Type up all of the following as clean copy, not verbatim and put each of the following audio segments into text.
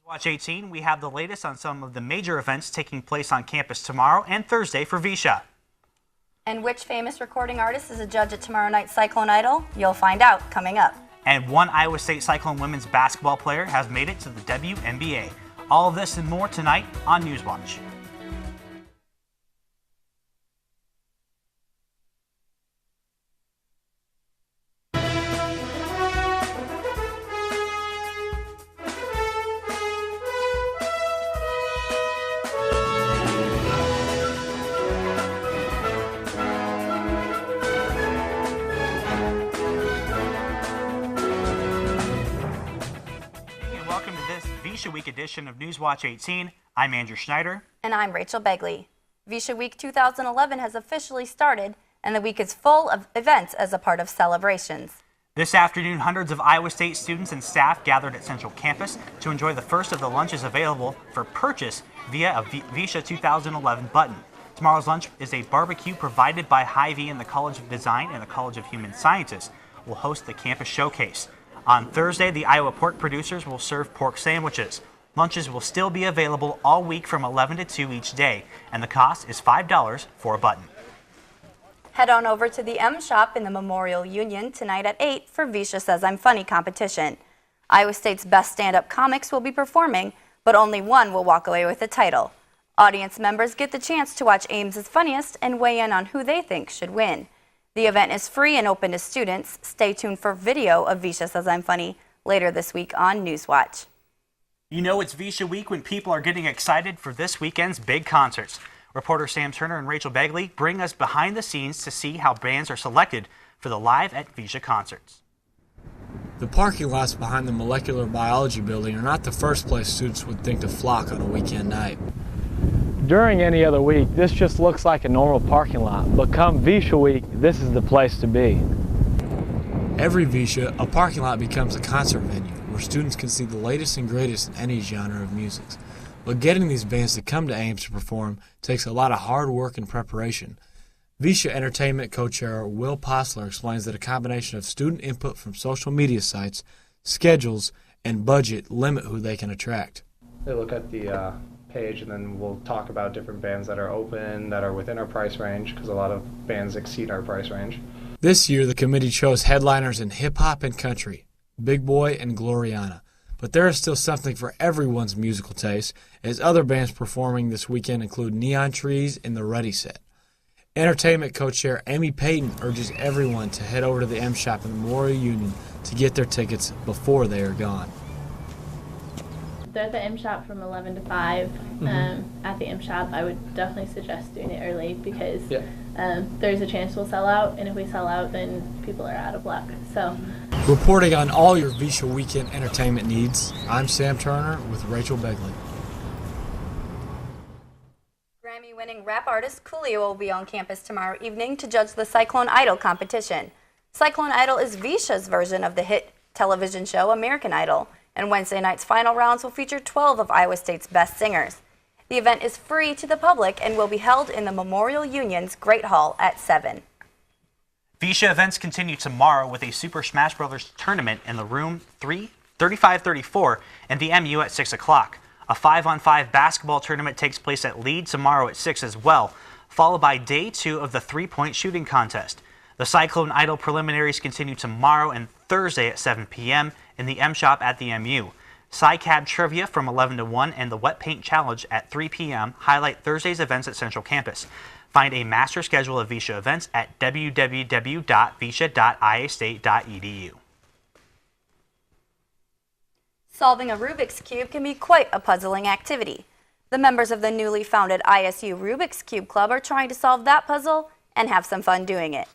Watch 18, we have the latest on some of the major events taking place on campus tomorrow and Thursday for Visha. And which famous recording artist is a judge at tomorrow night's Cyclone Idol? You'll find out coming up. And one Iowa State Cyclone women's basketball player has made it to the WNBA. All of this and more tonight on Newswatch. Welcome to this Visha Week edition of Newswatch 18. I'm Andrew Schneider. And I'm Rachel Begley. Visha Week 2011 has officially started, and the week is full of events as a part of celebrations. This afternoon, hundreds of Iowa State students and staff gathered at Central Campus to enjoy the first of the lunches available for purchase via a Visha 2011 button. Tomorrow's lunch is a barbecue provided by Hy-Vee and the College of Design and the College of Human Sciences will host the campus showcase. On Thursday, the Iowa pork producers will serve pork sandwiches. Lunches will still be available all week from 11 to 2 each day, and the cost is $5 for a button. Head on over to the M Shop in the Memorial Union tonight at 8 for Visha Says I'm Funny competition. Iowa State's best stand-up comics will be performing, but only one will walk away with the title. Audience members get the chance to watch Ames's Funniest and weigh in on who they think should win. The event is free and open to students. Stay tuned for video of Visha Says I'm Funny later this week on Newswatch. You know it's Visha Week when people are getting excited for this weekend's big concerts. Reporter Sam Turner and Rachel Begley bring us behind the scenes to see how bands are selected for the Live at Visha concerts. The parking lots behind the molecular biology building are not the first place students would think to flock on a weekend night. During any other week, this just looks like a normal parking lot, but come Visha Week, this is the place to be. Every Visha, a parking lot becomes a concert venue where students can see the latest and greatest in any genre of music. But getting these bands to come to Ames to perform takes a lot of hard work and preparation. Visha Entertainment co-chair Will Posler explains that a combination of student input from social media sites, schedules, and budget limit who they can attract. They look at the page, and then we'll talk about different bands that are open, that are within our price range, because a lot of bands exceed our price range. This year, the committee chose headliners in hip-hop and country, Big Boy and Gloriana. But there is still something for everyone's musical taste, as other bands performing this weekend include Neon Trees and the Ready Set. Entertainment co-chair Amy Payton urges everyone to head over to the M Shop in the Memorial Union to get their tickets before they are gone. They're at the M Shop from 11 to 5. At the M Shop, I would definitely suggest doing it early because there's a chance we'll sell out, and if we sell out, then people are out of luck. So, reporting on all your Visha weekend entertainment needs, I'm Sam Turner with Rachel Begley. Grammy-winning rap artist Coolio will be on campus tomorrow evening to judge the Cyclone Idol competition. Cyclone Idol is Visha's version of the hit television show American Idol, and Wednesday night's final rounds will feature 12 of Iowa State's best singers. The event is free to the public and will be held in the Memorial Union's Great Hall at 7. Visha events continue tomorrow with a Super Smash Bros. Tournament in the room 3534 and the MU at 6 o'clock. A 5-on-5 basketball tournament takes place at Lead tomorrow at 6 as well, followed by day 2 of the three-point shooting contest. The Cyclone Idol preliminaries continue tomorrow and Thursday at 7 p.m. in the M Shop at the MU. Cycab Trivia from 11 to 1 and the Wet Paint Challenge at 3 p.m. highlight Thursday's events at Central Campus. Find a master schedule of Visha events at www.visha.iastate.edu. Solving a Rubik's Cube can be quite a puzzling activity. The members of the newly founded ISU Rubik's Cube Club are trying to solve that puzzle and have some fun doing it.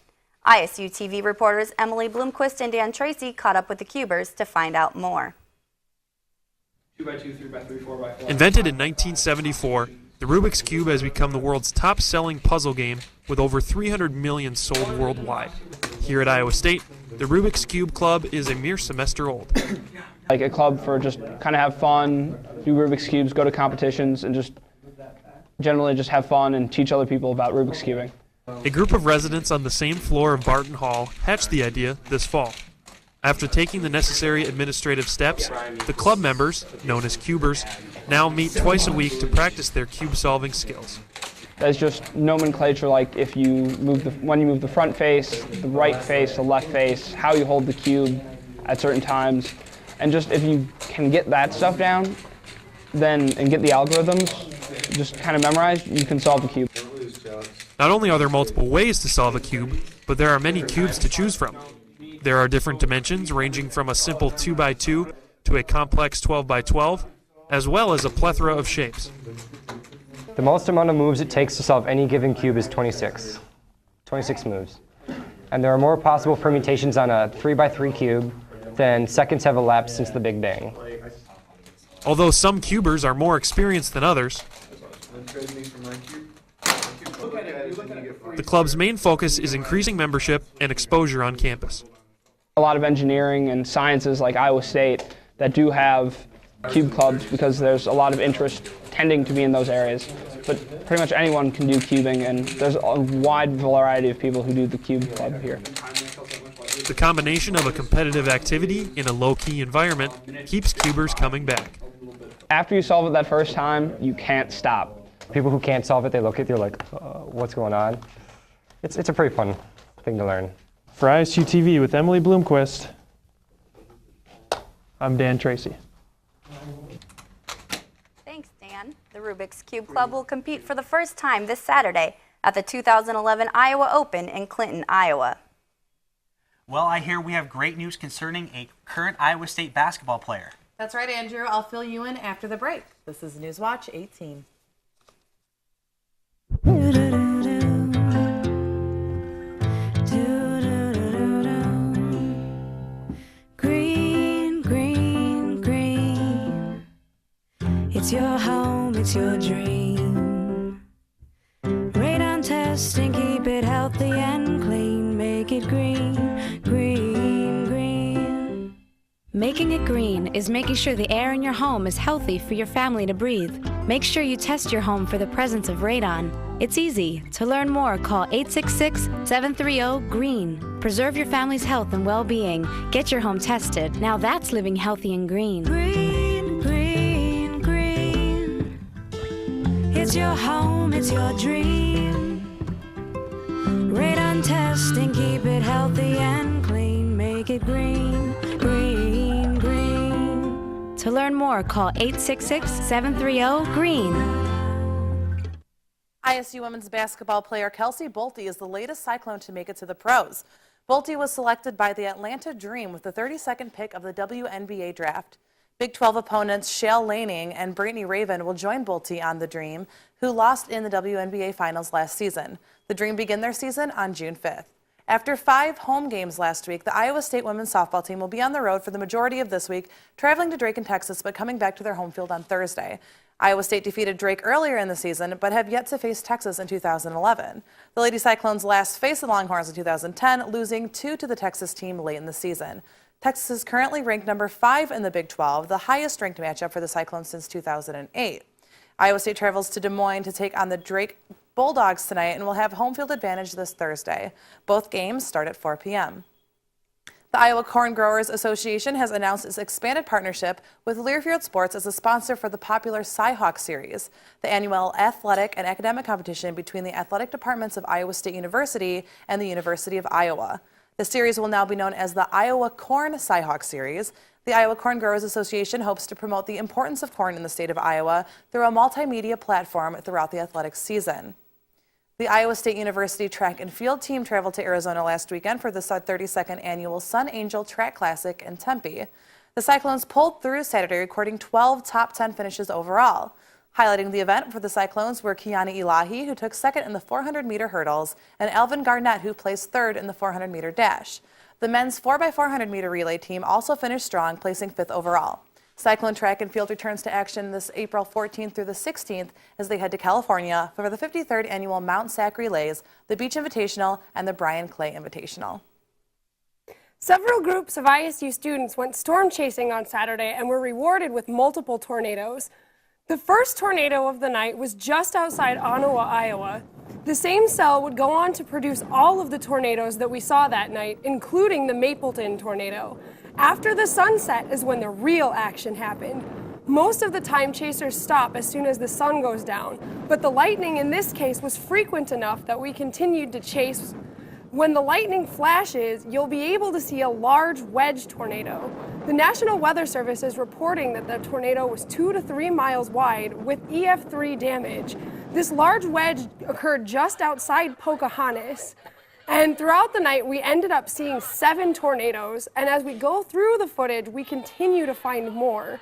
ISU TV reporters Emily Bloomquist and Dan Tracy caught up with the cubers to find out more. 2x2, 3x3, 4x4. Invented in 1974, the Rubik's Cube has become the world's top-selling puzzle game with over 300 million sold worldwide. Here at Iowa State, the Rubik's Cube Club is a mere semester old. Like a club for just kind of have fun, do Rubik's Cubes, go to competitions, and just generally just have fun and teach other people about Rubik's Cubing. A group of residents on the same floor of Barton Hall hatched the idea this fall. After taking the necessary administrative steps, the club members, known as cubers, now meet twice a week to practice their cube-solving skills. There's just nomenclature like if you when you move the front face, the right face, the left face, how you hold the cube at certain times, and just if you can get that stuff down, and get the algorithms just kind of memorized, you can solve the cube. Not only are there multiple ways to solve a cube, but there are many cubes to choose from. There are different dimensions ranging from a simple 2x2 to a complex 12x12, as well as a plethora of shapes. The most amount of moves it takes to solve any given cube is 26. 26 moves. And there are more possible permutations on a 3x3 cube than seconds have elapsed since the Big Bang. Although some cubers are more experienced than others, the club's main focus is increasing membership and exposure on campus. A lot of engineering and sciences like Iowa State that do have cube clubs because there's a lot of interest tending to be in those areas. But pretty much anyone can do cubing, and there's a wide variety of people who do the cube club here. The combination of a competitive activity in a low-key environment keeps cubers coming back. After you solve it that first time, you can't stop. People who can't solve it, they look at you like, what's going on? It's a pretty fun thing to learn. For ISU TV with Emily Bloomquist, I'm Dan Tracy. Thanks, Dan. The Rubik's Cube Club will compete for the first time this Saturday at the 2011 Iowa Open in Clinton, Iowa. Well, I hear we have great news concerning a current Iowa State basketball player. That's right, Andrew. I'll fill you in after the break. This is Newswatch 18. Green, green, green. It's your home, it's your dream. Radon testing, keep it healthy and clean. Make it green, green, green. Making it green is making sure the air in your home is healthy for your family to breathe. Make sure you test your home for the presence of radon. It's easy. To learn more, call 866-730-GREEN. Preserve your family's health and well-being. Get your home tested. Now that's living healthy and green. Green, green, green. It's your home, it's your dream. Radon testing, keep it healthy and clean. Make it green, green, green. To learn more, call 866-730-GREEN. ISU women's basketball player Kelsey Bolte is the latest Cyclone to make it to the pros. Bolte was selected by the Atlanta Dream with the 32nd pick of the WNBA draft. Big 12 opponents Shale Laning and Brittany Raven will join Bolte on the Dream, who lost in the WNBA Finals last season. The Dream begin their season on June 5th. After 5 home games last week, the Iowa State women's softball team will be on the road for the majority of this week, traveling to Drake in Texas, but coming back to their home field on Thursday. Iowa State defeated Drake earlier in the season, but have yet to face Texas in 2011. The Lady Cyclones last faced the Longhorns in 2010, losing 2 to the Texas team late in the season. Texas is currently ranked number 5 in the Big 12, the highest ranked matchup for the Cyclones since 2008. Iowa State travels to Des Moines to take on the Drake Bulldogs tonight and will have home field advantage this Thursday. Both games start at 4 p.m. The Iowa Corn Growers Association has announced its expanded partnership with Learfield Sports as a sponsor for the popular Cy-Hawk Series, the annual athletic and academic competition between the athletic departments of Iowa State University and the University of Iowa. The series will now be known as the Iowa Corn Cy-Hawk Series. The Iowa Corn Growers Association hopes to promote the importance of corn in the state of Iowa through a multimedia platform throughout the athletics season. The Iowa State University track and field team traveled to Arizona last weekend for the 32nd annual Sun Angel Track Classic in Tempe. The Cyclones pulled through Saturday, recording 12 top 10 finishes overall. Highlighting the event for the Cyclones were Kiana Elahi, who took second in the 400-meter hurdles, and Alvin Garnett, who placed third in the 400-meter dash. The men's 4x400-meter relay team also finished strong, placing 5th overall. Cyclone track and field returns to action this April 14th through the 16th as they head to California for the 53rd annual Mount Sac Relays, the Beach Invitational, and the Brian Clay Invitational. Several groups of ISU students went storm chasing on Saturday and were rewarded with multiple tornadoes. The first tornado of the night was just outside Ottawa, Iowa. The same cell would go on to produce all of the tornadoes that we saw that night, including the Mapleton tornado. After the sunset is when the real action happened. Most of the time chasers stop as soon as the sun goes down, but the lightning in this case was frequent enough that we continued to chase. When the lightning flashes, you'll be able to see a large wedge tornado. The National Weather Service is reporting that the tornado was 2 to 3 miles wide with EF3 damage. This large wedge occurred just outside Pocahontas. And throughout the night, we ended up seeing 7 tornadoes. And as we go through the footage, we continue to find more.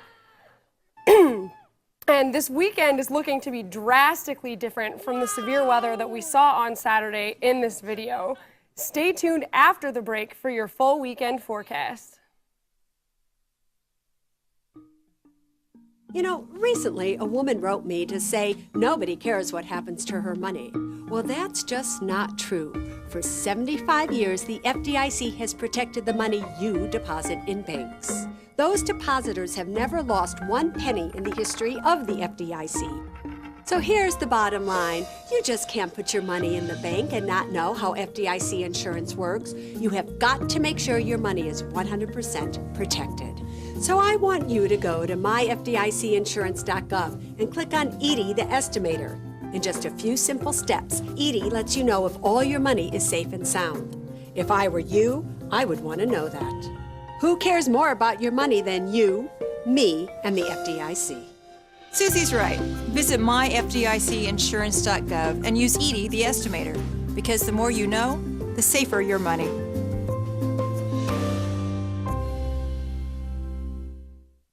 And this weekend is looking to be drastically different from the severe weather that we saw on Saturday in this video. Stay tuned after the break for your full weekend forecast. You know, recently a woman wrote me to say nobody cares what happens to her money. Well, that's just not true. For 75 years, the FDIC has protected the money you deposit in banks. Those depositors have never lost 1 penny in the history of the FDIC. So here's the bottom line. You just can't put your money in the bank and not know how FDIC insurance works. You have got to make sure your money is 100% protected. So I want you to go to myfdicinsurance.gov and click on Edie the Estimator. In just a few simple steps, Edie lets you know if all your money is safe and sound. If I were you, I would want to know that. Who cares more about your money than you, me, and the FDIC? Susie's right. Visit myfdicinsurance.gov and use Edie the Estimator, because the more you know, the safer your money.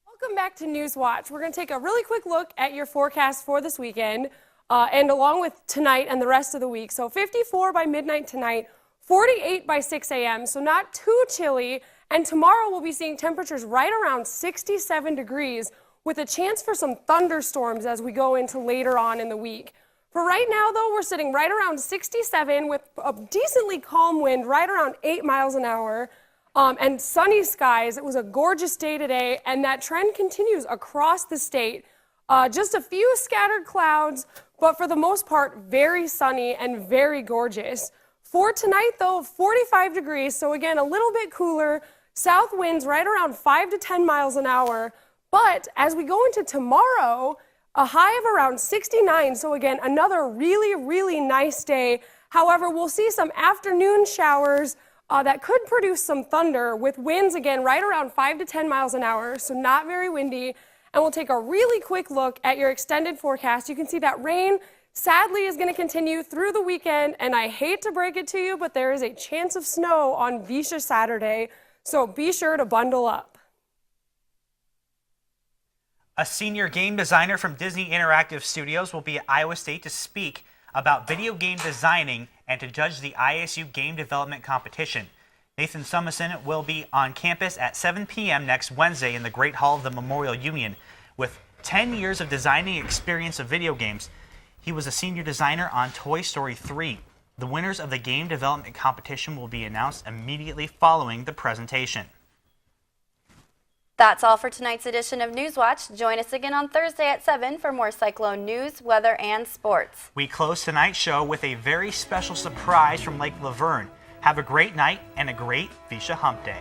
Welcome back to Newswatch. We're going to take a really quick look at your forecast for this weekend and along with tonight and the rest of the week. So 54 by midnight tonight, 48 by 6 a.m., so not too chilly. And tomorrow we'll be seeing temperatures right around 67 degrees with a chance for some thunderstorms as we go into later on in the week. For right now, though, we're sitting right around 67 with a decently calm wind right around 8 miles an hour and sunny skies. It was a gorgeous day today, and that trend continues across the state. Just a few scattered clouds, but for the most part, very sunny and very gorgeous. For tonight, though, 45 degrees, so again, a little bit cooler. South winds right around 5 to 10 miles an hour. But as we go into tomorrow, a high of around 69. So again, another really, really nice day. However, we'll see some afternoon showers that could produce some thunder with winds again right around 5 to 10 miles an hour. So not very windy. And we'll take a really quick look at your extended forecast. You can see that rain sadly is going to continue through the weekend. And I hate to break it to you, but there is a chance of snow on Visha Saturday. So be sure to bundle up. A senior game designer from Disney Interactive Studios will be at Iowa State to speak about video game designing and to judge the ISU Game Development Competition. Nathan Summerson will be on campus at 7 p.m. next Wednesday in the Great Hall of the Memorial Union. With 10 years of designing experience of video games, he was a senior designer on Toy Story 3. The winners of the Game Development Competition will be announced immediately following the presentation. That's all for tonight's edition of Newswatch. Join us again on Thursday at 7 for more cyclone news, weather, and sports. We close tonight's show with a very special surprise from Lake Laverne. Have a great night and a great Visha Hump Day.